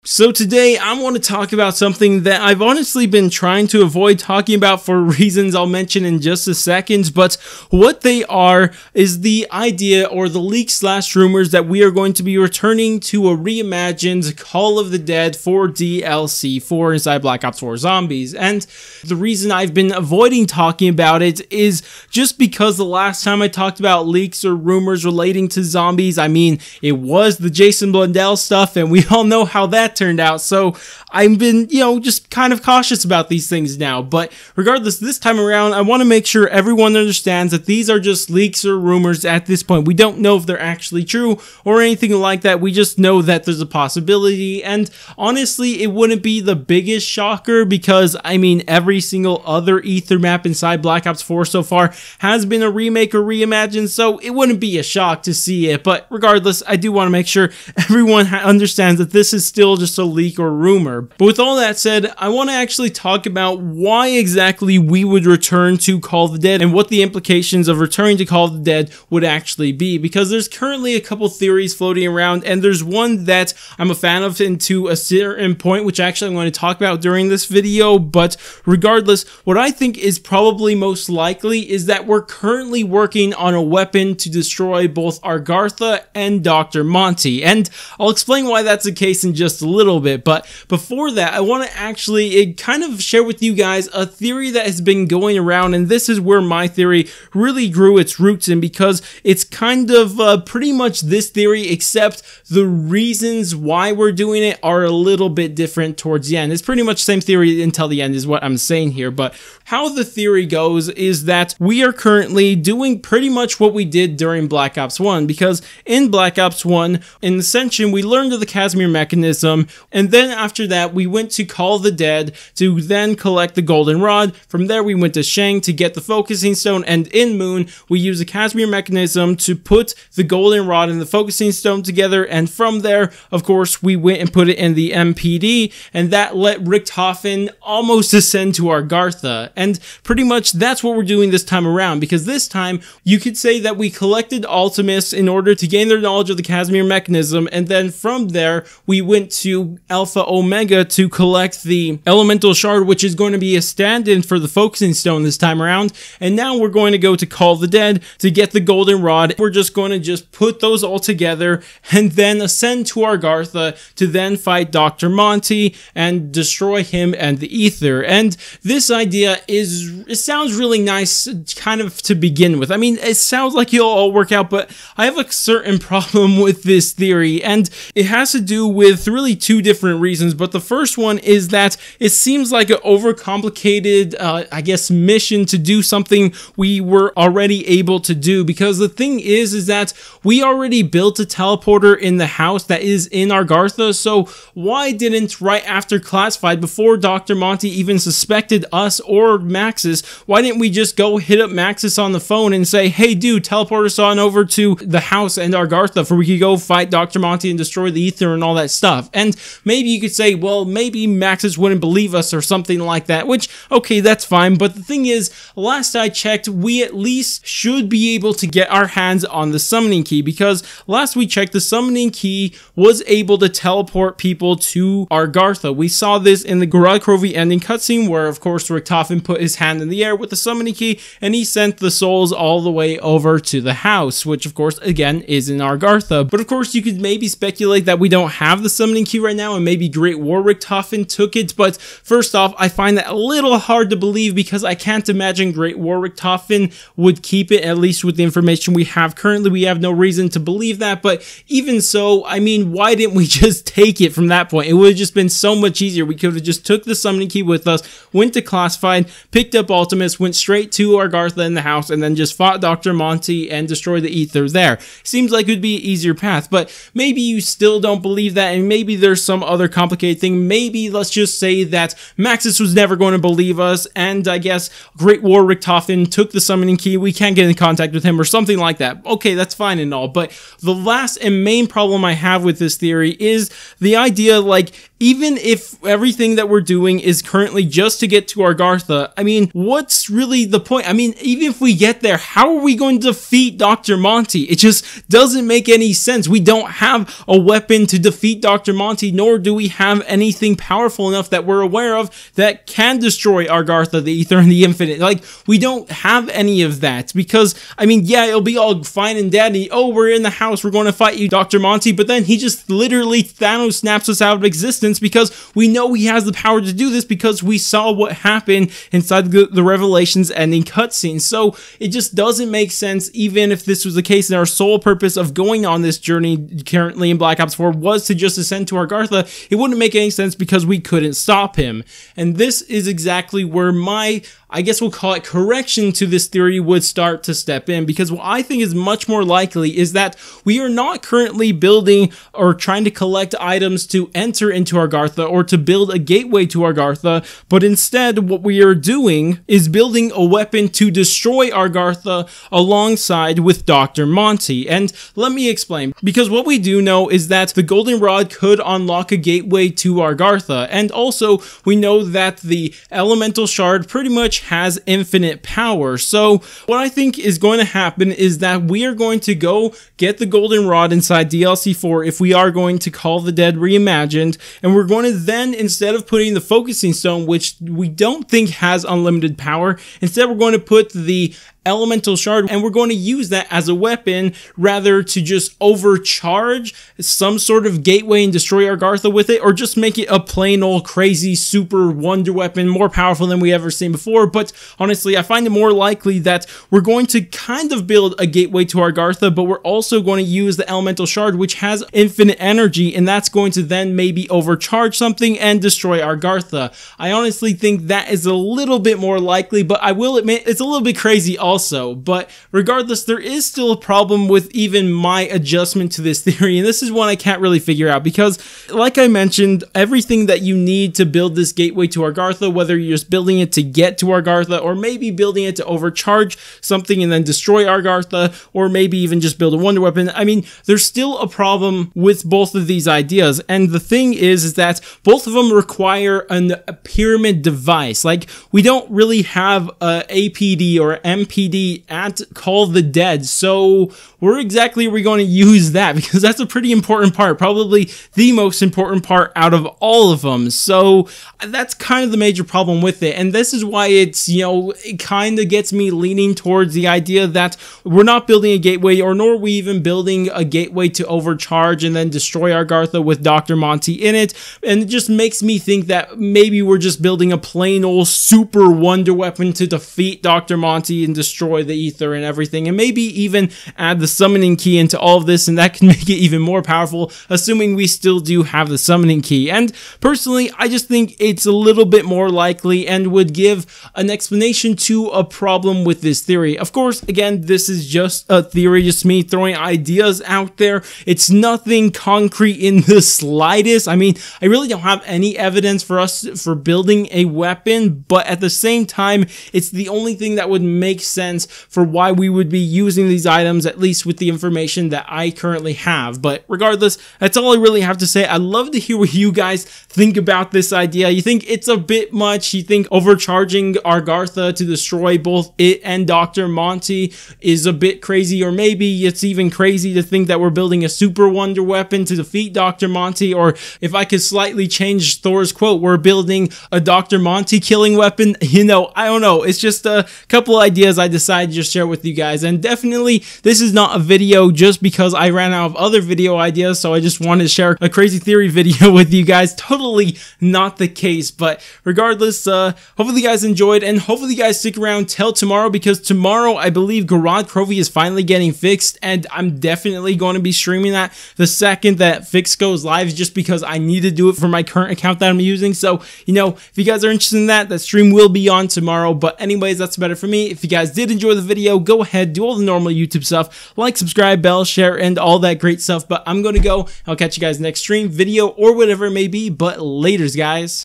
So today I want to talk about something that I've honestly been trying to avoid talking about for reasons I'll mention in just a second, but what they are is the idea or the leak/rumors that we are going to be returning to a reimagined Call of the Dead for DLC for inside Black Ops 4 Zombies. And the reason I've been avoiding talking about it is just because the last time I talked about leaks or rumors relating to zombies, I mean, it was the Jason Blundell stuff, and we all know how that turned out. So I've been, just kind of cautious about these things now. But regardless, this time around, I want to make sure everyone understands that these are just leaks or rumors at this point. We don't know if they're actually true or anything like that. We just know that there's a possibility. And honestly, it wouldn't be the biggest shocker because, I mean, every single other Ether map inside Black Ops 4 so far has been a remake or reimagined, so it wouldn't be a shock to see it. But regardless, I do want to make sure everyone understands that this is still just a leak or rumor. But with all that said, I want to actually talk about why exactly we would return to Call of the Dead and what the implications of returning to Call of the Dead would actually be, because there's currently a couple theories floating around, and there's one that I'm a fan of and to a certain point, which actually I'm going to talk about during this video. But regardless, what I think is probably most likely is that we're currently working on a weapon to destroy both Argartha and Dr. Monty, and I'll explain why that's the case in just a little bit. But before that, I want to actually kind of share with you guys a theory that has been going around, and this is where my theory really grew its roots in, because it's kind of pretty much this theory, except the reasons why we're doing it are a little bit different towards the end. It's pretty much the same theory until the end is what I'm saying here, but how the theory goes is that we are currently doing pretty much what we did during Black Ops 1, because in Black Ops 1, in Ascension, we learned of the Casimir mechanism, and then after that, we went to Call of the Dead to then collect the Golden Rod. From there, we went to Shang to get the Focusing Stone, and in Moon, we used the Casimir mechanism to put the Golden Rod and the Focusing Stone together, and from there, of course, we went and put it in the MPD, and that let Richthofen almost ascend to Argartha. And pretty much that's what we're doing this time around, because this time you could say that we collected Ultimus in order to gain their knowledge of the Casimir mechanism, and then from there we went to Alpha Omega to collect the Elemental Shard, which is going to be a stand-in for the Focusing Stone this time around. And now we're going to go to Call of the Dead to get the Golden Rod. We're just going to put those all together and then ascend to Argartha to then fight Dr. Monty and destroy him and the Ether. And this idea it sounds really nice kind of to begin with. I mean, it sounds like it'll all work out, but I have a certain problem with this theory, and it has to do with really two different reasons. But the first one is that it seems like an overcomplicated, I guess, mission to do something we were already able to do, because the thing is that we already built a teleporter in the house that is in Argartha, so why didn't, right after Classified, before Dr. Monty even suspected us or Maxis, why didn't we just go hit up Maxis on the phone and say, hey dude, teleport us on over to the house and Argartha for we could go fight Dr. Monty and destroy the Ether and all that stuff? And maybe you could say, well, maybe Maxis wouldn't believe us or something like that, which, okay, that's fine. But the thing is, last I checked, we at least should be able to get our hands on the summoning key, because last we checked, the summoning key was able to teleport people to Argartha. We saw this in the Gorod Krovi ending cutscene, where of course Richthofen put his hand in the air with the summoning key and he sent the souls all the way over to the house, which of course again is in Argartha. But of course you could maybe speculate that we don't have the summoning key right now and maybe Great War Richthofen took it. But first off, I find that a little hard to believe, because I can't imagine Great War Richthofen would keep it, at least with the information we have currently. We have no reason to believe that, but even so, I mean, why didn't we just take it from that point? It would have just been so much easier. We could have just took the summoning key with us, went to Classified, picked up Ultimus, went straight to Argartha in the house, and then just fought Dr. Monty and destroyed the Ether there. Seems like it would be an easier path, but maybe you still don't believe that, and maybe there's some other complicated thing. Maybe let's just say that Maxis was never going to believe us, and I guess Great War Richthofen took the summoning key, we can't get in contact with him or something like that. Okay, that's fine and all, but the last and main problem I have with this theory is the idea, like, even if everything that we're doing is currently just to get to Argartha, I mean, what's really the point? I mean, even if we get there, how are we going to defeat Dr. Monty? It just doesn't make any sense. We don't have a weapon to defeat Dr. Monty, nor do we have anything powerful enough that we're aware of that can destroy Argartha, the Ether, and the Infinite. Like, we don't have any of that because, I mean, yeah, it'll be all fine and dandy. Oh, we're in the house, we're going to fight you, Dr. Monty, but then he just literally Thanos snaps us out of existence because we know he has the power to do this because we saw what happened inside the Revelations ending cutscene. So it just doesn't make sense, even if this was the case and our sole purpose of going on this journey currently in Black Ops 4 was to just ascend to Argartha. It wouldn't make any sense because we couldn't stop him. And this is exactly where my, I guess we'll call it, correction to this theory would start to step in, because what I think is much more likely is that we are not currently building or trying to collect items to enter into Argartha or to build a gateway to Argartha, but instead what we are doing is building a weapon to destroy Argartha alongside with Dr. Monty. And let me explain, because what we do know is that the Golden Rod could unlock a gateway to Argartha, and also we know that the Elemental Shard pretty much has infinite power. So what I think is going to happen is that we are going to go get the Golden Rod inside DLC 4 if we are going to Call the Dead Reimagined, and we're going to then, instead of putting the Focusing Stone, which we don't think has unlimited power, instead we're going to put the Elemental Shard, and we're going to use that as a weapon rather to just overcharge some sort of gateway and destroy Argartha with it, or just make it a plain old crazy super wonder weapon more powerful than we ever seen before. But honestly, I find it more likely that we're going to kind of build a gateway to Argartha, but we're also going to use the Elemental Shard, which has infinite energy, and that's going to then maybe overcharge something and destroy Argartha. I honestly think that is a little bit more likely, but I will admit it's a little bit crazy also. But regardless, there is still a problem with even my adjustment to this theory, and this is one I can't really figure out, because like I mentioned, everything that you need to build this gateway to Argartha, whether you're just building it to get to Argartha, or maybe building it to overcharge something and then destroy Argartha, or maybe even just build a wonder weapon, I mean, there's still a problem with both of these ideas. And the thing is that both of them require a pyramid device. Like, we don't really have a APD or MPD at Call the Dead, so where exactly are we going to use that? Because that's a pretty important part, probably the most important part out of all of them. So that's kind of the major problem with it, and this is why it's, you know, it kind of gets me leaning towards the idea that we're not building a gateway, or nor are we even building a gateway to overcharge and then destroy Argartha with Dr. Monty in it. And it just makes me think that maybe we're just building a plain old super wonder weapon to defeat Dr. Monty and destroy the Ether and everything, and maybe even add the summoning key into all of this, and that can make it even more powerful, assuming we still do have the summoning key. And personally, I just think it's a little bit more likely and would give an explanation to a problem with this theory. Of course, again, this is just a theory, just me throwing ideas out there. It's nothing concrete in the slightest. I mean, I really don't have any evidence for us for building a weapon, but at the same time, it's the only thing that would make sense for why we would be using these items, at least with the information that I currently have. But regardless, that's all I really have to say. I'd love to hear what you guys think about this idea. You think it's a bit much? You think overcharging Argartha to destroy both it and Dr. Monty is a bit crazy? Or maybe it's even crazy to think that we're building a super wonder weapon to defeat Dr. Monty? Or if I could slightly change Thor's quote, we're building a Dr. Monty killing weapon? You know, I don't know. It's just a couple ideas I decided to just share with you guys. And definitely, this is not a video just because I ran out of other video ideas, so I just wanted to share a crazy theory video with you guys. Totally not the case. But regardless, hopefully you guys enjoyed, and hopefully you guys stick around till tomorrow, because tomorrow I believe Garage Crovy is finally getting fixed, and I'm definitely going to be streaming that the second that fix goes live, just because I need to do it for my current account that I'm using. So, you know, if you guys are interested in that, that stream will be on tomorrow. But anyways, that's about it for me. If you guys did enjoy the video, go ahead, do all the normal YouTube stuff, like, subscribe, bell, share, and all that great stuff. But I'm going to go. I'll catch you guys next stream, video, or whatever it may be. But laters, guys.